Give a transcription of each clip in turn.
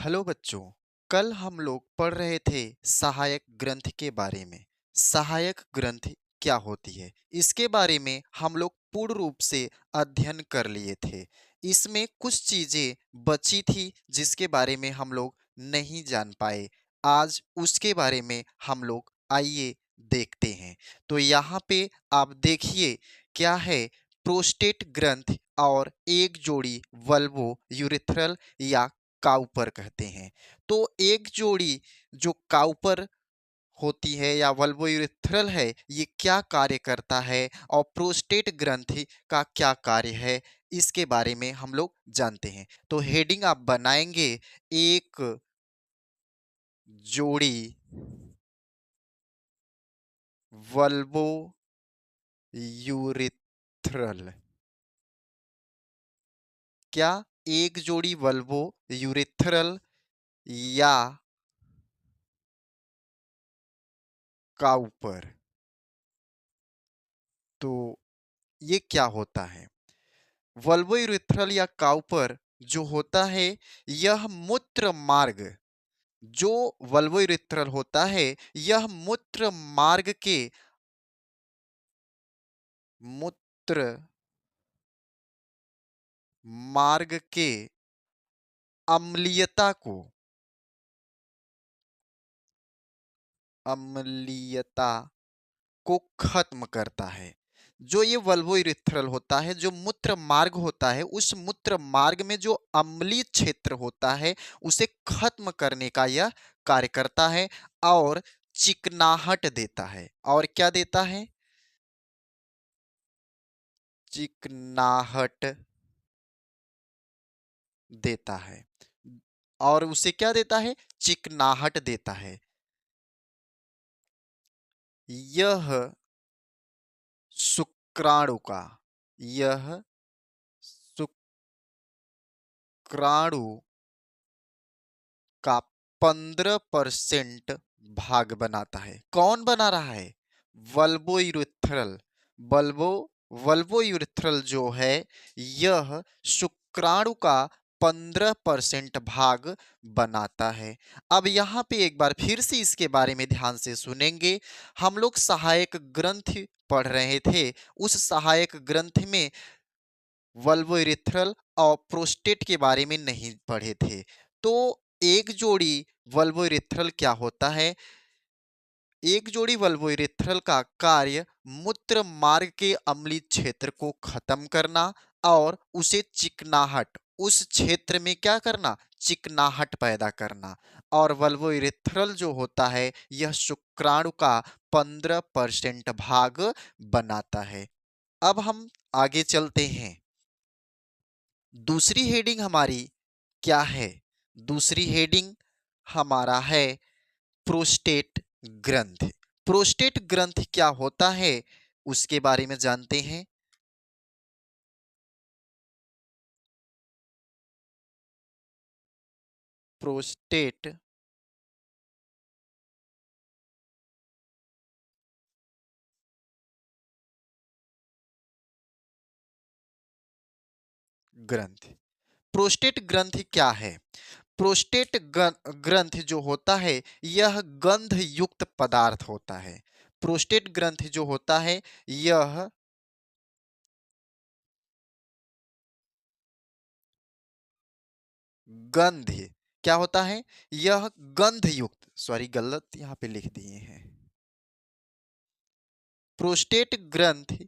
Hello बच्चों। कल हम लोग पढ़ रहे थे सहायक ग्रंथ के बारे में। सहायक ग्रंथ क्या होती है इसके बारे में हम लोग पूर्ण रूप से अध्ययन कर लिए थे। इसमें कुछ चीजें बची थी जिसके बारे में हम लोग नहीं जान पाए। आज उसके बारे में हम लोग आइए देखते हैं। तो यहाँ पे आप देखिए क्या है। प्रोस्टेट ग्रंथ और एक जोड़ी वल्वो यूरेथ्रल या काउपर कहते हैं। तो एक जोड़ी जो काउपर होती है या वल्वोयूरेथ्रल है, ये क्या कार्य करता है और प्रोस्टेट ग्रंथि का क्या कार्य है, इसके बारे में हम लोग जानते हैं। तो हेडिंग आप बनाएंगे, एक जोड़ी वल्वो यूरेथ्रल। क्या एक जोड़ी वल्वो यूरेथ्रल या काउपर। तो ये क्या होता है। वल्वोयूरेथ्रल या काउपर जो होता है, यह मूत्र मार्ग, जो वल्वोयूरेथ्रल होता है यह मूत्र मार्ग के मूत्र मार्ग के अम्लीयता को अम्लीयता को खत्म करता है। जो ये वल्वोयूरेथ्रल होता है, जो मूत्र मार्ग होता है, उस मूत्र मार्ग में जो अम्लीय क्षेत्र होता है उसे खत्म करने का यह कार्य करता है और चिकनाहट देता है। और क्या देता है? चिकनाहट देता है। और उसे क्या देता है? चिकनाहट देता है। यह शुक्राणु का यह शुक्राणु का 15% भाग बनाता है। कौन बना रहा है? वल्वोयूरेथ्रल। बल्बो वल्वोयूरेथ्रल जो है यह शुक्राणु का 15% भाग बनाता है। अब यहाँ पे एक बार फिर से इसके बारे में ध्यान से सुनेंगे। हम लोग सहायक ग्रंथ पढ़ रहे थे। उस सहायक ग्रंथ में वल्वोयूरेथ्रल और प्रोस्टेट के बारे में नहीं पढ़े थे। तो एक जोड़ी वल्वोयूरेथ्रल क्या होता है? एक जोड़ी वल्वोयूरेथ्रल का कार्य मूत्र मार्ग के अम्लीय क्षेत्र को खत्म करना और उसे चिकनाहट, उस क्षेत्र में क्या करना? चिकनाहट पैदा करना। और वल्वोयूरेथ्रल जो होता है यह शुक्राणु का 15% भाग बनाता है। अब हम आगे चलते हैं। दूसरी हेडिंग हमारी क्या है? दूसरी हेडिंग हमारा है प्रोस्टेट ग्रंथ। प्रोस्टेट ग्रंथ क्या होता है उसके बारे में जानते हैं। प्रोस्टेट ग्रंथ। प्रोस्टेट ग्रंथ क्या है? प्रोस्टेट ग्रंथ जो होता है यह गंध युक्त पदार्थ होता है। प्रोस्टेट ग्रंथ जो होता है यह गंध, क्या होता है? यह गंध युक्त, सॉरी गलत यहां पे लिख दिए हैं। प्रोस्टेट ग्रंथ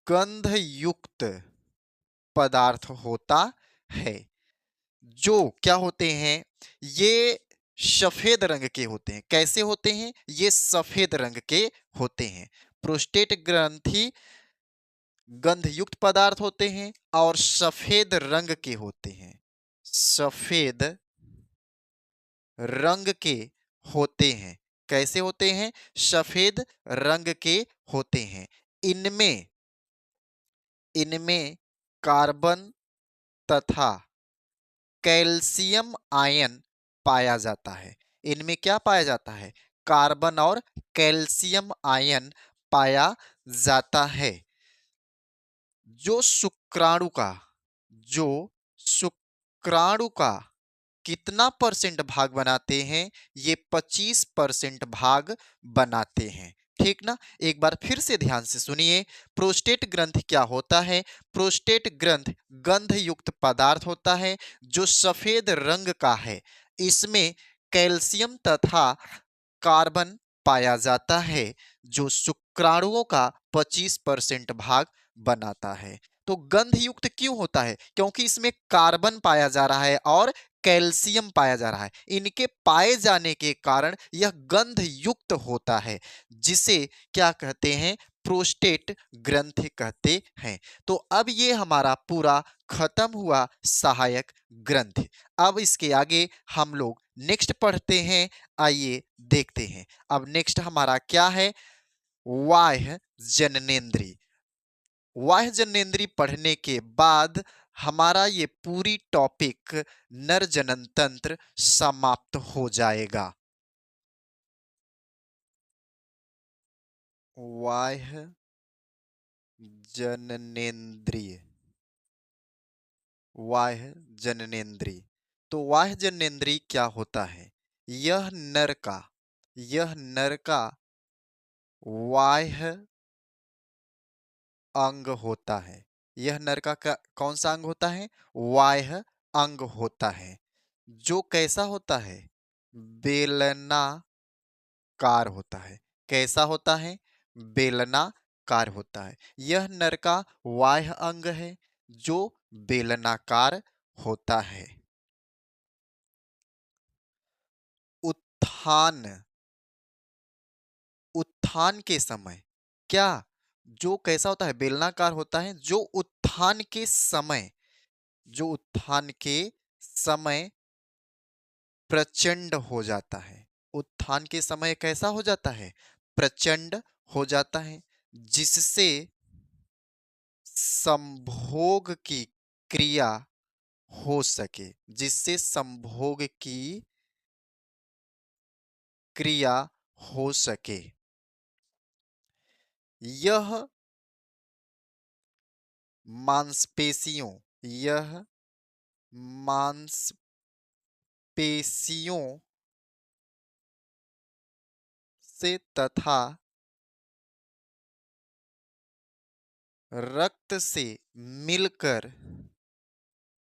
गंध युक्त पदार्थ होता है। जो क्या होते हैं? ये सफेद रंग के होते हैं। कैसे होते हैं? ये सफेद रंग के होते हैं। प्रोस्टेट ग्रंथि गंध युक्त पदार्थ होते हैं और सफेद रंग के होते हैं। सफेद रंग के होते हैं। कैसे होते हैं? सफेद रंग के होते हैं। इनमें इनमें कार्बन तथा कैल्शियम आयन पाया जाता है। इनमें क्या पाया जाता है? कार्बन और कैल्शियम आयन पाया जाता है। जो शुक्राणु का जो शुक्राणु का कितना परसेंट भाग बनाते हैं? ये 25% भाग बनाते हैं। ठीक ना? एक बार फिर से ध्यान से सुनिए। प्रोस्टेट ग्रंथ क्या होता है? प्रोस्टेट ग्रंथ गंध युक्त पदार्थ होता है जो सफेद रंग का है। इसमें कैल्शियम तथा कार्बन पाया जाता है जो शुक्राणुओं का 25% भाग बनाता है। तो गंध युक्त क्यों होता है? क्योंकि इसमें कार्बन पाया जा रहा है और कैल्शियम पाया जा रहा है। इनके पाए जाने के कारण यह गंध युक्त होता है, जिसे क्या कहते हैं? प्रोस्टेट ग्रंथि कहते हैं। तो अब ये हमारा पूरा खत्म हुआ सहायक ग्रंथि। अब इसके आगे हम लोग नेक्स्ट पढ़ते हैं। आइए देखते हैं। अब नेक्स्ट हमारा क्या है? बाह्य जननेंद्रिय। बाह्य जननेंद्रिय पढ़ने के बाद हमारा ये पूरी टॉपिक नर जनन तंत्र समाप्त हो जाएगा। बाह्य जननेंद्रिय, बाह्य जननेंद्रिय। तो बाह्य जननेंद्रिय क्या होता है? यह नर का, यह नर का बाह्य अंग होता है। यह नर का कौन सा अंग होता है? बाह्य अंग होता है, जो कैसा होता है? बेलनाकार होता है। कैसा होता है? बेलनाकार होता है। यह नर का बाह्य अंग है जो बेलनाकार होता है। उत्थान, उत्थान के समय क्या, जो कैसा होता है? बेलनाकार होता है, जो उत्थान के समय, जो उत्थान के समय प्रचंड हो जाता है। उत्थान के समय कैसा हो जाता है? प्रचंड हो जाता है, जिससे संभोग की क्रिया हो सके, जिससे संभोग की क्रिया हो सके। यह मांसपेशियों, यह मांसपेशियों से तथा रक्त से मिलकर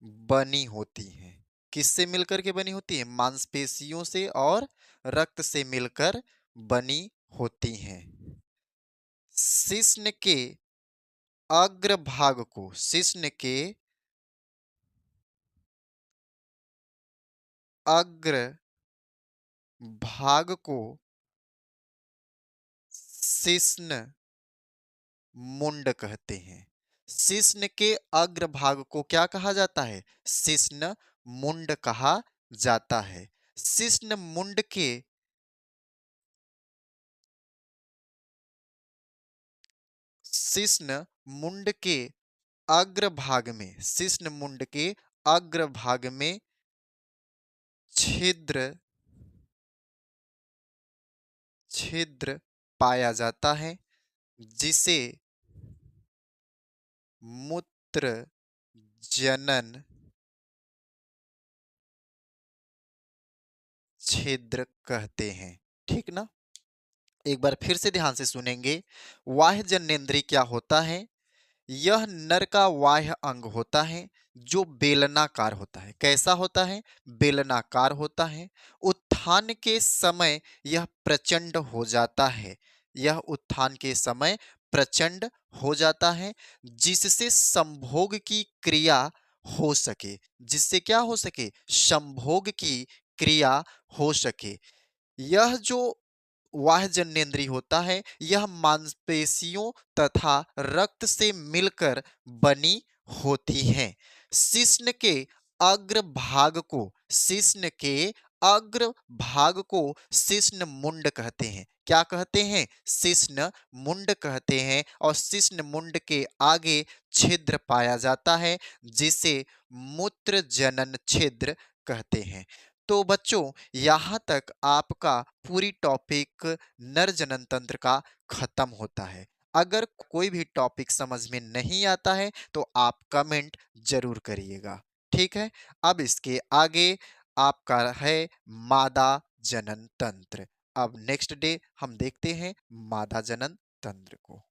बनी होती हैं। किससे मिलकर के बनी होती है? मांसपेशियों से और रक्त से मिलकर बनी होती हैं। शिश्न के अग्रभाग को, शिश्न के अग्र भाग को शिश्न मुंड कहते हैं। शिश्न के अग्रभाग को क्या कहा जाता है? शिश्न मुंड कहा जाता है। शिश्न मुंड के, शिश्न मुंड के अग्रभाग में, शिश्न मुंड के अग्रभाग में छिद्र, छिद्र पाया जाता है, जिसे मूत्र जनन छिद्र कहते हैं। ठीक ना? एक बार फिर से ध्यान से सुनेंगे। बाह्य जननेंद्रिय क्या होता है? यह नर का बाह्य अंग होता है जो बेलनाकार होता है। कैसा होता है? बेलनाकार होता है। उत्थान के समय यह प्रचंड हो जाता है, यह उत्थान के समय प्रचंड हो जाता है, जिससे संभोग की क्रिया हो सके, जिससे क्या हो सके? संभोग की क्रिया हो सके। यह जो बाह्य जननेंद्रिय होता है, यह मांसपेशियों तथा रक्त से मिलकर बनी होती हैं। शिश्न के अग्र भाग को, शिश्न के अग्र भाग को शिश्न मुंड कहते हैं। क्या कहते हैं? शिश्न मुंड कहते हैं। और शिश्न मुंड के आगे छिद्र पाया जाता है, जिसे मूत्र जनन छिद्र कहते हैं। तो बच्चों, यहाँ तक आपका पूरी टॉपिक नर जनन तंत्र का खत्म होता है। अगर कोई भी टॉपिक समझ में नहीं आता है तो आप कमेंट जरूर करिएगा। ठीक है। अब इसके आगे आपका है मादा जनन तंत्र। अब नेक्स्ट डे हम देखते हैं मादा जनन तंत्र को।